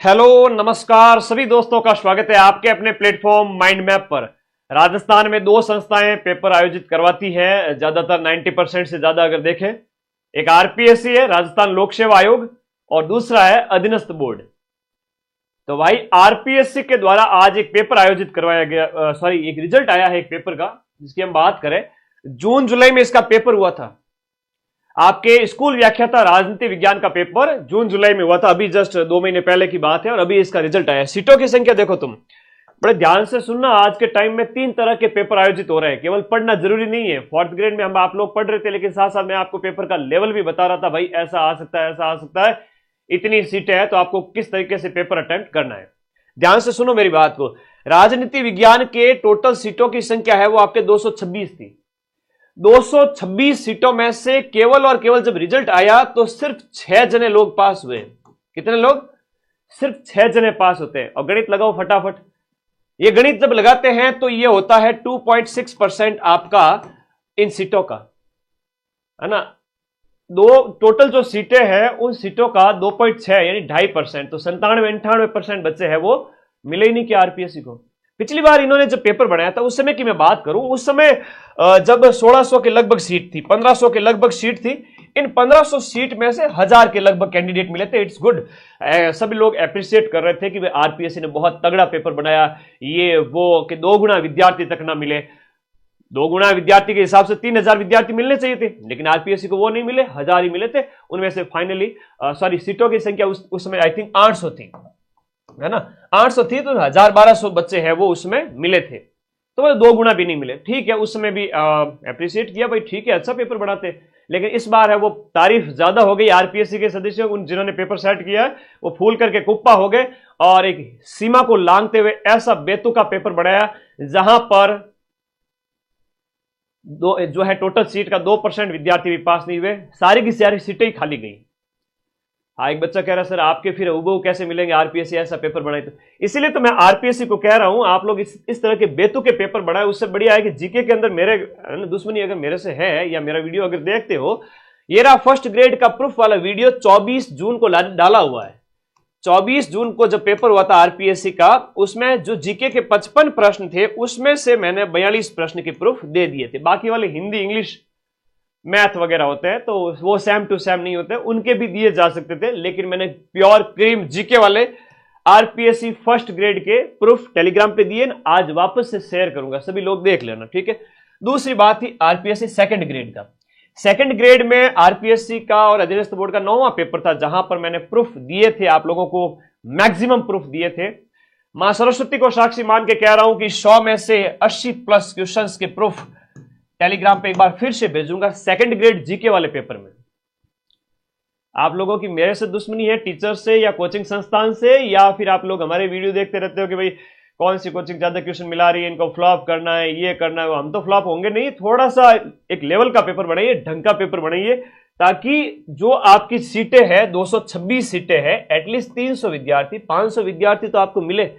Hello नमस्कार सभी दोस्तों का स्वागत है आपके अपने प्लेटफॉर्म माइंड मैप पर। राजस्थान में दो संस्थाएं पेपर आयोजित करवाती है, ज्यादातर 90% से ज्यादा अगर देखें। एक आरपीएससी है, राजस्थान लोक सेवा आयोग, और दूसरा है अधीनस्थ बोर्ड। तो भाई आरपीएससी के द्वारा आज एक पेपर आयोजित करवाया गया, एक रिजल्ट आया है एक पेपर का, जिसकी हम बात करें। जून जुलाई में इसका पेपर हुआ था। आपके स्कूल व्याख्याता राजनीति विज्ञान का पेपर जून जुलाई में हुआ था, अभी जस्ट 2 महीने पहले की बात है, और अभी इसका रिजल्ट आया। सीटों की संख्या देखो तुम, बड़े ध्यान से सुनना। आज के टाइम में 3 तरह के पेपर आयोजित हो रहे हैं, केवल पढ़ना जरूरी नहीं है। 4th ग्रेड में हम आप लोग पढ़ रहे थे, लेकिन साथ साथ मैं आपको पेपर का लेवल भी बता रहा था, भाई ऐसा आ सकता है, ऐसा आ सकता है, इतनी सीटें हैं, तो आपको किस तरीके से पेपर अटेम्प्ट करना है। ध्यान से सुनो मेरी बात को। राजनीति विज्ञान के टोटल सीटों की संख्या है वो आपके 226 थी। 226 सीटों में से केवल और केवल जब रिजल्ट आया तो सिर्फ 6 जने लोग पास हुए। कितने लोग? सिर्फ 6 जने पास होते हैं। और गणित लगाओ फटाफट। ये गणित जब लगाते हैं तो ये होता है 2.6% आपका इन सीटों का, है ना। दो टोटल जो सीटें हैं उन सीटों का 2.6 यानी 2.5%। तो 97-98% बच्चे हैं वो मिले ही नहीं कि आरपीएससी को। पिछली बार इन्होंने जब पेपर बनाया था उस समय की मैं बात करूं, उस समय जब 1600 के लगभग सीट थी, 1500 के लगभग सीट थी, इन 1500 सीट में से 1000 के लगभग कैंडिडेट मिले थे। It's good. सभी लोग अप्रिशिएट कर रहे थे कि आरपीएससी ने बहुत तगड़ा पेपर बनाया, ये वो कि 2 गुना विद्यार्थी तक ना मिले। 2 गुना विद्यार्थी के हिसाब से 3000 विद्यार्थी मिलने चाहिए थे, लेकिन आरपीएससी को वो नहीं मिले, 1000 ही मिले थे। उनमें से फाइनली सीटों की संख्या उस समय आई थिंक 800 थी, है ना। 800 थी तो 1000-1200 बच्चे हैं वो उसमें मिले थे। तो वो 2 गुना भी नहीं मिले। ठीक है, उस समय भी अप्रिशिएट किया, भाई ठीक है, अच्छा पेपर बनाते। लेकिन इस बार है वो तारीफ ज्यादा हो गई आरपीएससी के सदस्यों, उन जिन्होंने पेपर सेट किया है वो फूल करके कुप्पा हो गए और एक सीमा को लांघते हुए ऐसा बेतुका पेपर बनाया जहां पर जो है टोटल सीट का 2% विद्यार्थी भी पास नहीं हुए, सारी की सारी सीटें ही खाली गई। हाँ, एक बच्चा कह रहा है सर आपके फिर उबो कैसे मिलेंगे, आरपीएससी ऐसा पेपर बनाए। तो इसीलिए तो मैं आरपीएससी को कह रहा हूं, आप लोग इस तरह के बेतुके पेपर बनाए। उससे बढ़िया है कि जीके के अंदर मेरे दुश्मनी अगर मेरे से है या मेरा वीडियो अगर देखते हो, ये रहा 1st ग्रेड का प्रूफ वाला वीडियो 24 जून को डाला हुआ है। 24 जून को जब पेपर हुआ था आरपीएससी का, उसमें जो जीके के 55 प्रश्न थे उसमें से मैंने 42 प्रश्न के प्रूफ दे दिए थे। बाकी वाले हिंदी, इंग्लिश, मैथ वगैरह होते हैं तो वो सेम टू सेम नहीं होते, उनके भी दिए जा सकते थे, लेकिन मैंने प्योर क्रीम जीके वाले आरपीएससी 1st ग्रेड के प्रूफ टेलीग्राम पे दिए। आज वापस से शेयर करूंगा, सभी लोग देख लेना, ठीक है। दूसरी बात थी आरपीएससी 2nd ग्रेड का। 2nd ग्रेड में आरपीएससी का और अधीनस्थ बोर्ड का 9वां पेपर था, जहां पर मैंने प्रूफ दिए थे आप लोगों को, मैक्सिमम प्रूफ दिए थे। मां सरस्वती को साक्षी मान के कह रहा हूं कि 100 में से 80+ क्वेश्चंस के प्रूफ टेलीग्राम पे एक बार फिर से भेजूंगा 2nd ग्रेड जीके वाले पेपर में। आप लोगों की मेरे से दुश्मनी है, टीचर से या कोचिंग संस्थान से, या फिर आप लोग हमारे वीडियो देखते रहते हो कि भाई कौन सी कोचिंग ज्यादा क्वेश्चन मिला रही है, इनको फ्लॉप करना है, ये करना है। हम तो फ्लॉप होंगे नहीं, थोड़ा सा एक लेवल का पेपर बनाइए, ढंग का पेपर बनाइए, ताकि जो आपकी सीटें हैं 226 सीटें हैं, एटलीस्ट 300 विद्यार्थी, 500 विद्यार्थी तो आपको मिले।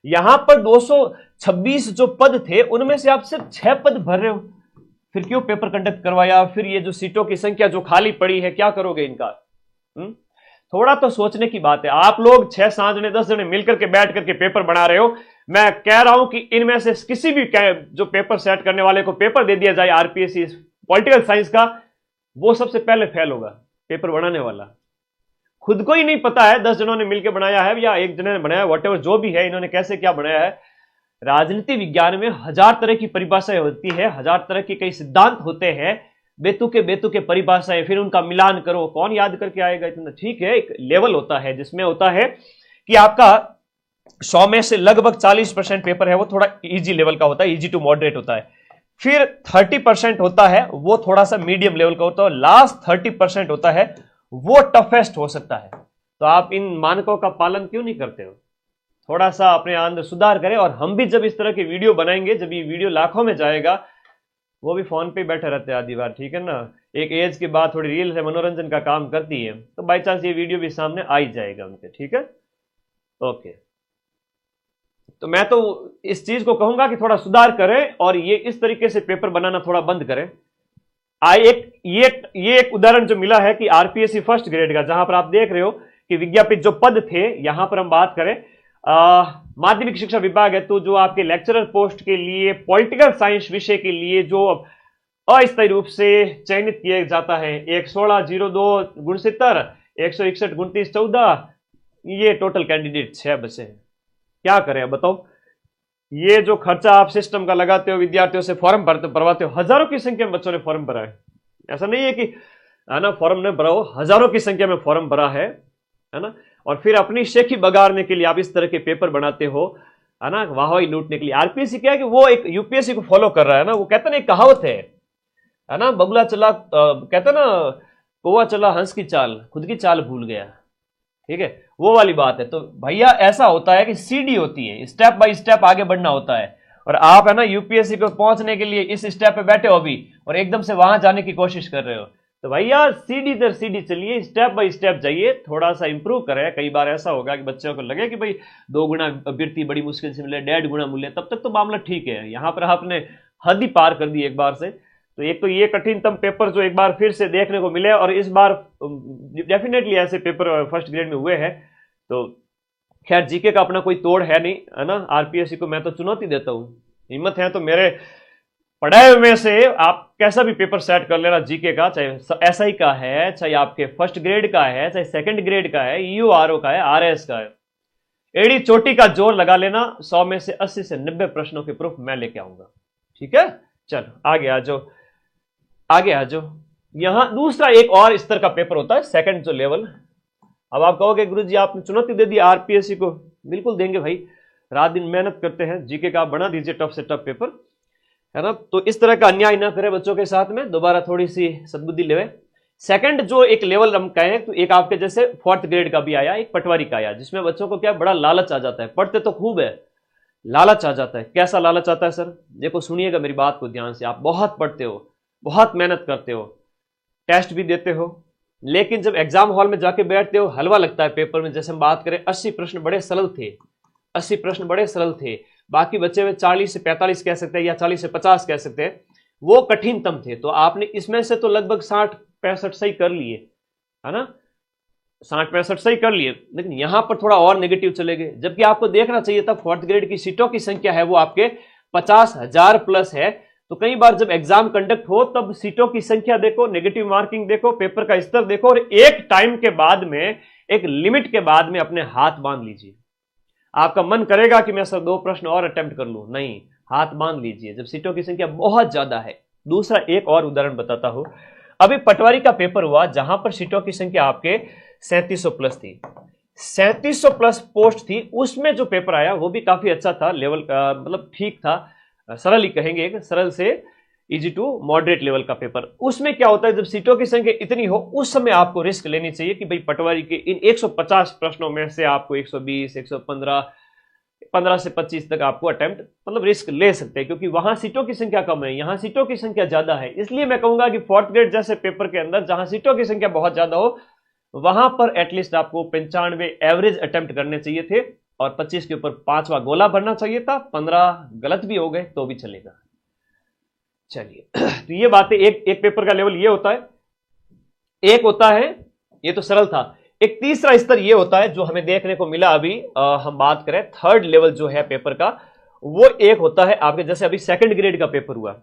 यहां पर 226 जो पद थे उनमें से आप सिर्फ 6 पद भर रहे हो, फिर क्यों पेपर कंडक्ट करवाया? फिर ये जो सीटों की संख्या जो खाली पड़ी है, क्या करोगे इनका? थोड़ा तो सोचने की बात है। आप लोग 6-7 जने 10 जने मिलकर के बैठ करके पेपर बना रहे हो। मैं कह रहा हूं कि इनमें से किसी भी जो पेपर सेट करने वाले को पेपर दे दिया जाए आरपीएससी पॉलिटिकल साइंस का, वो सबसे पहले फेल होगा। पेपर बनाने वाला खुद को ही नहीं पता है 10 जनों ने मिलकर बनाया है या 1 जने ने बनाया, वॉटेवर जो भी है, इन्होंने कैसे क्या बनाया है। राजनीति विज्ञान में 1000 तरह की परिभाषाएं होती है, 1000 तरह के कई सिद्धांत होते हैं, बेतुके परिभाषाएं, फिर उनका मिलान करो, कौन याद करके आएगा इतना? ठीक है, एक लेवल होता है जिसमें होता है कि आपका 100 में से लगभग 40% पेपर है वो थोड़ा इजी लेवल का होता है, इजी टू मॉडरेट होता है। फिर 30% होता है वो थोड़ा सा मीडियम लेवल का होता है, लास्ट 30% होता है वो टफेस्ट हो सकता है। तो आप इन मानकों का पालन क्यों नहीं करते हो? थोड़ा सा अपने अंदर सुधार करें। और हम भी जब इस तरह के वीडियो बनाएंगे, जब ये वीडियो लाखों में जाएगा, वो भी फोन पे बैठे रहते हैं आधी बार, ठीक है ना। एक एज के बाद थोड़ी रील है, मनोरंजन का काम करती है, तो बाई चांस ये वीडियो भी सामने आ ही जाएगा उनके, ठीक है। ओके, तो मैं तो इस चीज को कहूंगा कि थोड़ा सुधार करें और ये इस तरीके से पेपर बनाना थोड़ा बंद करें। ये एक उदाहरण जो मिला है कि आरपीएससी 1st ग्रेड का, जहां पर आप देख रहे हो कि विज्ञापित जो पद थे, यहां पर हम बात करें माध्यमिक शिक्षा विभाग है, तो जो आपके लेक्चरर पोस्ट के लिए पॉलिटिकल साइंस विषय के लिए जो अस्थायी रूप से चयनित किया जाता है 11602 161 29 14, ये टोटल कैंडिडेट 6 बचे हैं। क्या करें बताओ, ये जो खर्चा आप सिस्टम का लगाते हो, विद्यार्थियों से फॉर्म भरवाते हो, हजारों की संख्या में बच्चों ने फॉर्म भरा है। ऐसा नहीं है कि है ना फॉर्म ने भरा हो, हजारों की संख्या में फॉर्म भरा है ना, और फिर अपनी शेखी बगाड़ने के लिए आप इस तरह के पेपर बनाते हो, है ना, वाहवाही लूटने के लिए। आरपीएससी क्या है कि वो एक यूपीएससी को फॉलो कर रहा है ना, वो कहते ना एक कहावत है ना, बगुला चला कहते ना कौवा चला हंस की चाल, खुद की चाल भूल गया। ठीक है, वो वाली बात है। तो भैया ऐसा होता है कि सीढ़ी होती है, स्टेप बाय स्टेप आगे बढ़ना होता है, और आप है ना यूपीएससी को पहुंचने के लिए इस स्टेप पे बैठे हो अभी और एकदम से वहां जाने की कोशिश कर रहे हो। तो भैया सीढ़ी दर सीढ़ी चलिए, स्टेप बाय स्टेप जाइए, थोड़ा सा इंप्रूव करें। कई बार ऐसा होगा कि बच्चों को लगे कि भाई 2 गुना अभ्यर्थी बड़ी मुश्किल से मिले, 1.5 गुना मिले, तब तक तो मामला ठीक है। यहां पर आपने हद ही पार कर दी एक बार से। तो एक तो ये कठिनतम पेपर जो एक बार फिर से देखने को मिले, और इस बार डेफिनेटली ऐसे पेपर फर्स्ट ग्रेड में हुए हैं। तो खैर जीके का अपना कोई तोड़ है नहीं, है ना। आरपीएससी को मैं तो चुनौती देता हूं, हिम्मत है तो मेरे पढ़ाए हुए से आप कैसा भी पेपर सेट कर लेना जीके का, चाहे एसआई का है, चाहे आपके फर्स्ट ग्रेड का है, चाहे सेकंड ग्रेड का है, ईयूआरओ का है, आरएस का है, एड़ी चोटी का जोर लगा लेना। 100 में से 80 से 90 प्रश्नों के प्रूफ मैं लेके आऊंगा। ठीक है, चलो आगे आ जाओ, आगे आ जाओ। यहां दूसरा एक और स्तर का पेपर होता है, सेकंड जो लेवल। अब आप कहोगे गुरुजी आपने चुनौती दे दी आरपीएससी को। बिल्कुल देंगे भाई, रात दिन मेहनत करते हैं, जीके का आप बना दीजिए टफ से टफ पेपर, है ना। तो इस तरह का अन्याय ना करें बच्चों के साथ में, दोबारा थोड़ी सी सद्बुद्धि लेवे। सेकंड जो एक लेवल हम कहें, तो एक आपके जैसे 4th ग्रेड का भी आया, एक पटवारी का आया, जिसमें बच्चों को क्या बड़ा लालच आ जाता है। पढ़ते तो खूब है, लालच आ जाता है। कैसा लालच आता है सर? देखो सुनिएगा मेरी बात को ध्यान से। आप बहुत पढ़ते हो, बहुत मेहनत करते हो, टेस्ट भी देते हो, लेकिन जब एग्जाम हॉल में जाके बैठते हो हलवा लगता है पेपर में। जैसे हम बात करें 80 प्रश्न बड़े सरल थे, 80 प्रश्न बड़े सरल थे, बाकी बचे हुए 40 से 45 कह सकते हैं या 40 से 50 कह सकते हैं, वो कठिनतम थे। तो आपने इसमें से तो लगभग 60-65 सही कर लिए, है ना, 60-65 सही कर लिए, लेकिन यहां पर थोड़ा और नेगेटिव चले गए। जबकि आपको देखना चाहिए था 4th ग्रेड की सीटों की संख्या है वो आपके 50,000 प्लस है। तो कई बार जब एग्जाम कंडक्ट हो तब सीटों की संख्या देखो, नेगेटिव मार्किंग देखो, पेपर का स्तर देखो, और एक टाइम के बाद में, एक लिमिट के बाद में अपने हाथ बांध लीजिए। आपका मन करेगा कि मैं सर 2 प्रश्न और अटेम्प्ट कर लूं, नहीं, हाथ बांध लीजिए जब सीटों की संख्या बहुत ज्यादा है। दूसरा एक और उदाहरण बताता हूं। अभी पटवारी का पेपर हुआ जहां पर सीटों की संख्या आपके 3700 प्लस थी, 3700 प्लस पोस्ट थी। उसमें जो पेपर आया वो भी काफी अच्छा था, लेवल मतलब ठीक था, सरल ही कहेंगे, सरल से इजी टू मॉडरेट लेवल का पेपर। उसमें क्या होता है, जब सीटों की संख्या इतनी हो उस समय आपको रिस्क लेनी चाहिए कि भाई पटवारी के इन 150 प्रश्नों में से आपको 120, 115, 15 से 25 तक आपको अटेम्प्ट मतलब रिस्क ले सकते हैं, क्योंकि वहां सीटों की संख्या कम है, यहां सीटों की संख्या ज्यादा है। इसलिए मैं कहूंगा कि 4th ग्रेड जैसे पेपर के अंदर जहां सीटों की संख्या बहुत ज्यादा हो, वहां पर एटलीस्ट आपको 95 एवरेज अटेम्प्ट करने चाहिए थे, और 25 के ऊपर 5वां गोला भरना चाहिए था। 15 गलत भी हो गए तो भी चलेगा। चलिए, तो ये बातें, एक पेपर का लेवल ये होता है, एक होता है, ये तो सरल था। एक तीसरा स्तर ये होता है जो हमें देखने को मिला अभी, हम बात करें 3rd लेवल जो है पेपर का, वो एक होता है आपके जैसे अभी 2nd ग्रेड का पेपर हुआ।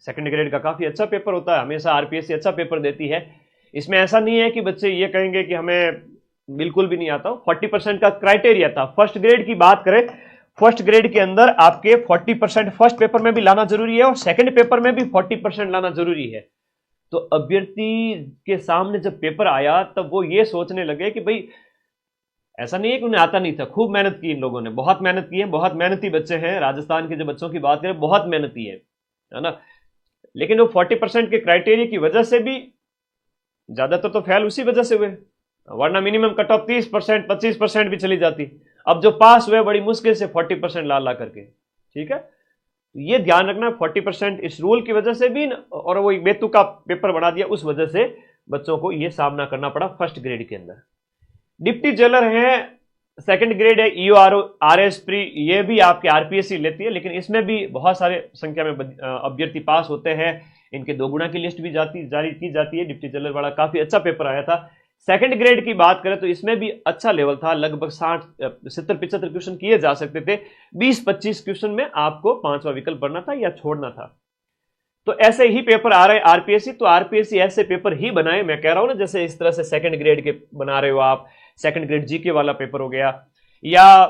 2nd ग्रेड का काफी अच्छा पेपर होता है, हमेशा आरपीएससी अच्छा पेपर देती है। इसमें ऐसा नहीं है कि बच्चे ये कहेंगे कि हमें बिल्कुल भी नहीं आता। 40% का क्राइटेरिया था। फर्स्ट ग्रेड की बात करें, फर्स्ट ग्रेड के अंदर आपके 40% फर्स्ट पेपर में भी लाना जरूरी है और सेकंड पेपर में भी 40% लाना जरूरी है। तो अभ्यर्थी के सामने जब पेपर आया तब वो ये सोचने लगे कि भाई ऐसा नहीं है कि उन्हें आता नहीं था, खूब मेहनत की इन लोगों ने, बहुत मेहनत की है, बहुत मेहनती बच्चे हैं। राजस्थान के जो बच्चों की बात करें बहुत मेहनती है ना। लेकिन वो 40% के क्राइटेरिया की वजह से भी ज्यादातर तो फेल उसी वजह से हुए, वरना मिनिमम कट ऑफ 30%, 25% भी चली जाती। अब जो पास हुए बड़ी मुश्किल से 40% ला करके। ठीक है, ये ध्यान रखना, 40% इस रूल की वजह से भी और वो एक बेतुका पेपर बना दिया, उस वजह से बच्चों को ये सामना करना पड़ा फर्स्ट ग्रेड के अंदर। डिप्टी जेलर है, सेकंड ग्रेड है, ईओआरओ, आरएस प्री, ये भी आपके आरपीएससी लेती है, लेकिन इसमें भी बहुत सारे संख्या में अभ्यर्थी पास होते हैं। इनके 2 गुना की लिस्ट भी जारी की जाती है। डिप्टी जेलर वाला काफी अच्छा पेपर आया था। सेकंड ग्रेड की बात करें तो इसमें भी अच्छा लेवल था, लगभग 60 70-75 क्वेश्चन किए जा सकते थे। 20-25 क्वेश्चन में आपको 5वां विकल्प भरना था या छोड़ना था। तो ऐसे ही पेपर आ रहे हैं आरपीएससी, तो आरपीएससी ऐसे पेपर ही बनाए। मैं कह रहा हूं ना, जैसे इस तरह से सेकंड ग्रेड के बना रहे हो आप, सेकंड ग्रेड जीके वाला पेपर हो गया, या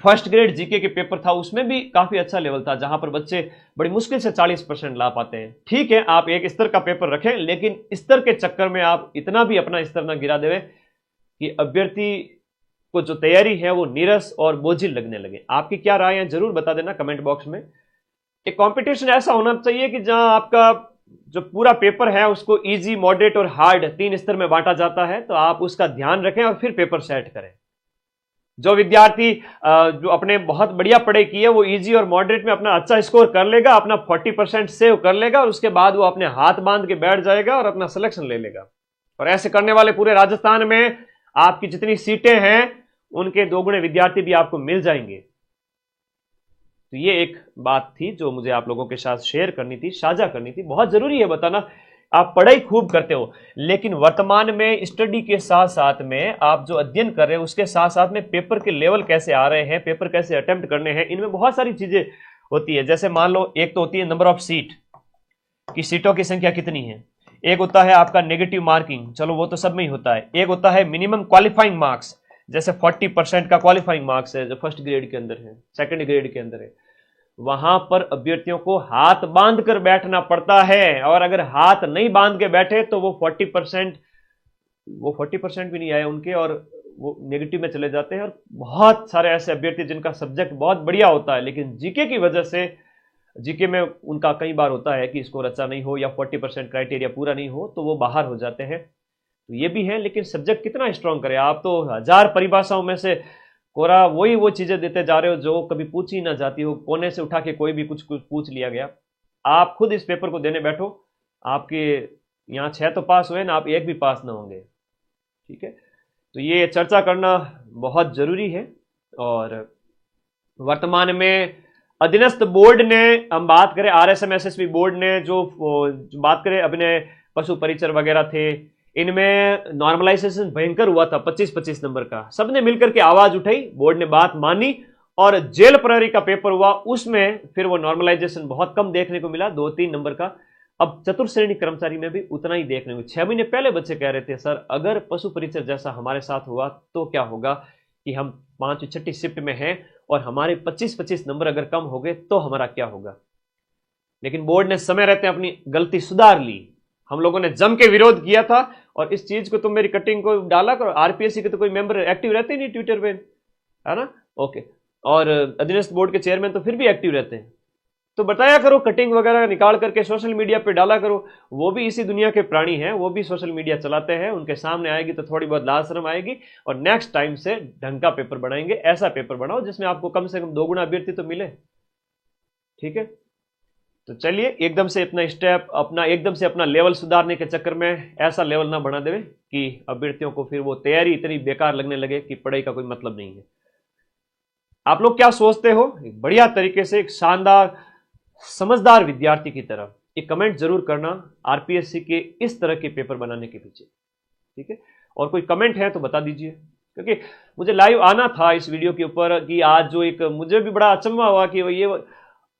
फर्स्ट ग्रेड जीके के पेपर था, उसमें भी काफी अच्छा लेवल था, जहां पर बच्चे बड़ी मुश्किल से 40% ला पाते हैं। ठीक है, आप एक स्तर का पेपर रखें, लेकिन स्तर के चक्कर में आप इतना भी अपना स्तर ना गिरा देवे कि अभ्यर्थी को जो तैयारी है वो नीरस और बोझिल लगने लगे। आपकी क्या राय है जरूर बता देना कमेंट बॉक्स में। एक कंपटीशन ऐसा होना चाहिए कि जहां आपका जो पूरा पेपर है उसको इजी, मॉडरेट और हार्ड 3 स्तर में बांटा जाता है, तो आप उसका ध्यान रखें और फिर पेपर सेट करें। जो विद्यार्थी जो अपने बहुत बढ़िया पढ़ाई की है वो इजी और मॉडरेट में अपना अच्छा स्कोर कर लेगा, अपना 40% सेव कर लेगा, और उसके बाद वो अपने हाथ बांध के बैठ जाएगा और अपना सिलेक्शन ले लेगा। और ऐसे करने वाले पूरे राजस्थान में आपकी जितनी सीटें हैं उनके 2 गुने विद्यार्थी भी आपको मिल जाएंगे। तो ये एक बात थी जो मुझे आप लोगों के साथ शेयर करनी थी, साझा करनी थी। बहुत जरूरी है बताना, आप पढ़ाई खूब करते हो, लेकिन वर्तमान में स्टडी के साथ साथ में आप जो अध्ययन कर रहे हो उसके साथ साथ में पेपर के लेवल कैसे आ रहे हैं, पेपर कैसे अटेम्प्ट करने हैं, इनमें बहुत सारी चीजें होती है। जैसे मान लो, एक तो होती है नंबर ऑफ सीट, कि सीटों की संख्या कितनी है। एक होता है आपका नेगेटिव मार्किंग, चलो वो तो सब में ही होता है। एक होता है मिनिमम क्वालिफाइंग मार्क्स, जैसे 40% का क्वालिफाइंग मार्क्स है जो फर्स्ट ग्रेड के अंदर है, सेकंड ग्रेड के अंदर है। वहां पर अभ्यर्थियों को हाथ बांध कर बैठना पड़ता है, और अगर हाथ नहीं बांध के बैठे तो वो 40% भी नहीं आए उनके, और वो नेगेटिव में चले जाते हैं। और बहुत सारे ऐसे अभ्यर्थी जिनका सब्जेक्ट बहुत बढ़िया होता है, लेकिन जीके की वजह से, जीके में उनका कई बार होता है कि स्कोर अच्छा नहीं हो या 40% क्राइटेरिया पूरा नहीं हो, तो वो बाहर हो जाते हैं। तो ये भी है, लेकिन सब्जेक्ट कितना स्ट्रांग करे। आप तो 1000 परिभाषाओं में से कोरा वही वो चीजें देते जा रहे हो जो कभी पूछी ना जाती हो, कोने से उठा के कोई भी कुछ कुछ पूछ लिया गया। आप खुद इस पेपर को देने बैठो, आपके यहाँ 6 तो पास हुए ना, आप 1 भी पास ना होंगे। ठीक है, तो ये चर्चा करना बहुत जरूरी है। और वर्तमान में अधीनस्थ बोर्ड ने, हम बात करें आरएसएम एसएसबी बोर्ड ने जो बात करें, अपने पशु परिचर वगैरह थे, इनमें नॉर्मलाइजेशन भयंकर हुआ था 25-25 नंबर का। सबने मिलकर के आवाज उठाई, बोर्ड ने बात मानी, और जेल प्रहरी का पेपर हुआ, उसमें फिर वो नॉर्मलाइजेशन बहुत कम देखने को मिला, 2-3 नंबर का। अब चतुर्थ श्रेणी कर्मचारी में भी उतना ही देखने को। 6 महीने पहले बच्चे कह रहे थे, सर अगर पशु परिचर जैसा हमारे साथ हुआ तो क्या होगा, कि हम 5वीं-6ठी शिफ्ट में हैं और हमारे 25-25 नंबर अगर कम हो गए तो हमारा क्या होगा। लेकिन बोर्ड ने समय रहते अपनी गलती सुधार ली। हम लोगों ने जम के विरोध किया था, और इस चीज को तुम मेरी कटिंग को डाला करो। आरपीएससी के तो कोई मेंबर एक्टिव रहते ही नहीं ट्विटर पे, है ना, ओके। और अधीनस्थ बोर्ड के चेयरमैन तो फिर भी एक्टिव रहते हैं, तो बताया करो, कटिंग वगैरह निकाल करके सोशल मीडिया पे डाला करो। वो भी इसी दुनिया के प्राणी हैं, वो भी सोशल मीडिया चलाते हैं, उनके सामने आएगी तो थोड़ी बहुत लाज शर्म आएगी, और नेक्स्ट टाइम से ढंग का पेपर बनाएंगे। ऐसा पेपर बनाओ जिसमें आपको कम से कम 2 गुना अभ्यर्थी तो मिले। ठीक है, तो चलिए, एकदम से अपना लेवल सुधारने के चक्कर में ऐसा लेवल ना बना देवे कि अभ्यर्थियों को फिर वो तैयारी इतनी बेकार लगने लगे कि पढ़ाई का कोई मतलब नहीं है। आप लोग क्या सोचते हो, एक बढ़िया तरीके से, एक शानदार समझदार विद्यार्थी की तरह एक कमेंट जरूर करना आरपीएससी के इस तरह के पेपर बनाने के पीछे। ठीक है, और कोई कमेंट है तो बता दीजिए, क्योंकि मुझे लाइव आना था इस वीडियो के ऊपर कि आज जो एक मुझे भी बड़ा अचंभा हुआ कि ये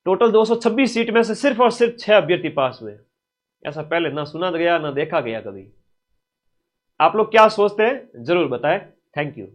टोटल 226 सीट में से सिर्फ और सिर्फ 6 अभ्यर्थी पास हुए। ऐसा पहले ना सुना गया ना देखा गया कभी। आप लोग क्या सोचते हैं जरूर बताएं। Thank you.